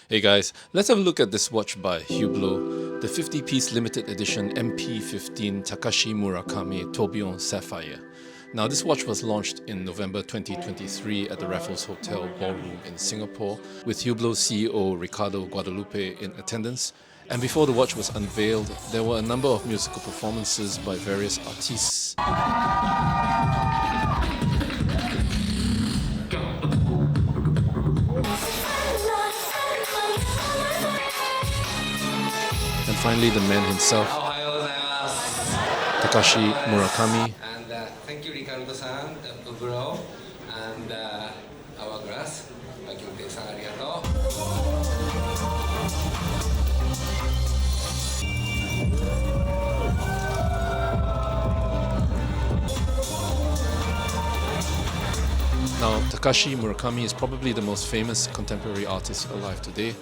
Hey guys, let's have a look at this watch by Hublot, the 50-piece limited edition MP15 Takashi Murakami Tourbillon Sapphire. Now this watch was launched in November 2023 at the Raffles Hotel ballroom in Singapore, with Hublot CEO Ricardo Guadalupe in attendance. And before the watch was unveiled, there were a number of musical performances by various artists. And finally, the man himself, Takashi Murakami. And thank you, Ricardo-san, Hublot, and Hourglass. Now, Takashi Murakami is probably the most famous contemporary artist alive today,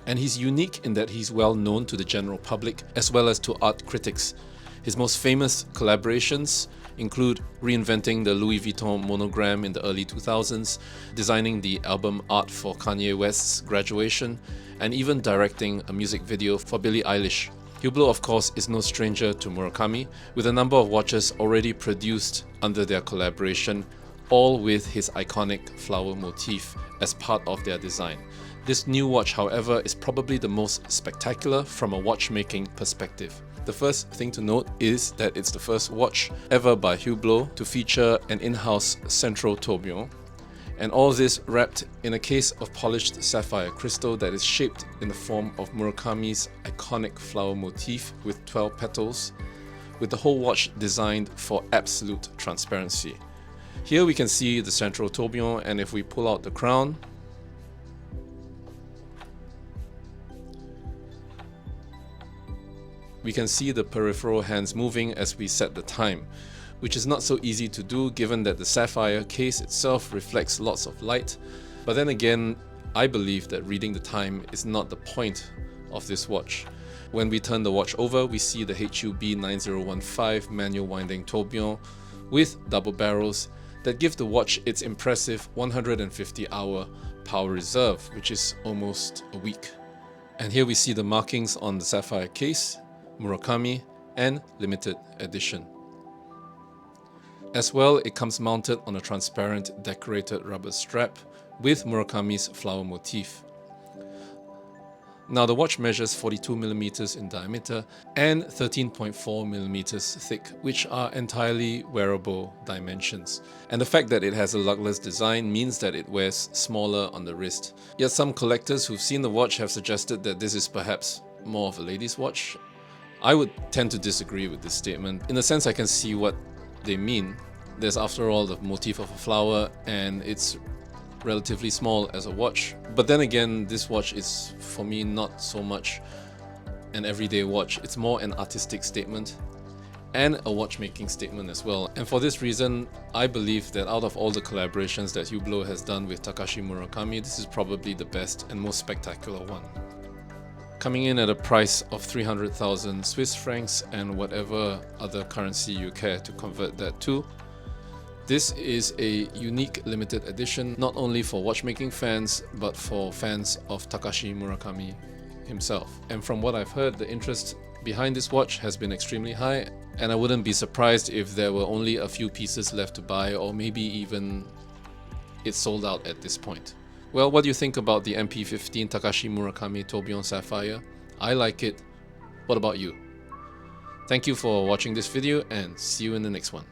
and he's unique in that he's well known to the general public as well as to art critics. His most famous collaborations include reinventing the Louis Vuitton monogram in the early 2000s, designing the album art for Kanye West's Graduation, and even directing a music video for Billie Eilish. Hublot, of course, is no stranger to Murakami, with a number of watches already produced under their collaboration, all with his iconic flower motif as part of their design. This new watch, however, is probably the most spectacular from a watchmaking perspective. The first thing to note is that it's the first watch ever by Hublot to feature an in-house central tourbillon, and all this wrapped in a case of polished sapphire crystal that is shaped in the form of Murakami's iconic flower motif with 12 petals, with the whole watch designed for absolute transparency. Here we can see the central tourbillon, and if we pull out the crown, we can see the peripheral hands moving as we set the time, which is not so easy to do given that the sapphire case itself reflects lots of light. But then again, I believe that reading the time is not the point of this watch. When we turn the watch over, we see the HUB 9015 manual winding tourbillon with double barrels that give the watch its impressive 150-hour power reserve, which is almost a week. And here we see the markings on the sapphire case, Murakami, and limited edition. As well, it comes mounted on a transparent decorated rubber strap with Murakami's flower motif. Now the watch measures 42mm in diameter and 13.4mm thick, which are entirely wearable dimensions. And the fact that it has a lugless design means that it wears smaller on the wrist. Yet some collectors who've seen the watch have suggested that this is perhaps more of a lady's watch. I would tend to disagree with this statement. In a sense, I can see what they mean. There's after all the motif of a flower, and it's relatively small as a watch. But then again, this watch is for me not so much an everyday watch. It's more an artistic statement and a watchmaking statement as well. And for this reason, I believe that out of all the collaborations that Hublot has done with Takashi Murakami, this is probably the best and most spectacular one. Coming in at a price of 300,000 Swiss francs and whatever other currency you care to convert that to, this is a unique limited edition, not only for watchmaking fans, but for fans of Takashi Murakami himself. And from what I've heard, the interest behind this watch has been extremely high, and I wouldn't be surprised if there were only a few pieces left to buy, or maybe even it's sold out at this point. Well, what do you think about the MP15 Takashi Murakami Tourbillon Sapphire? I like it. What about you? Thank you for watching this video, and see you in the next one.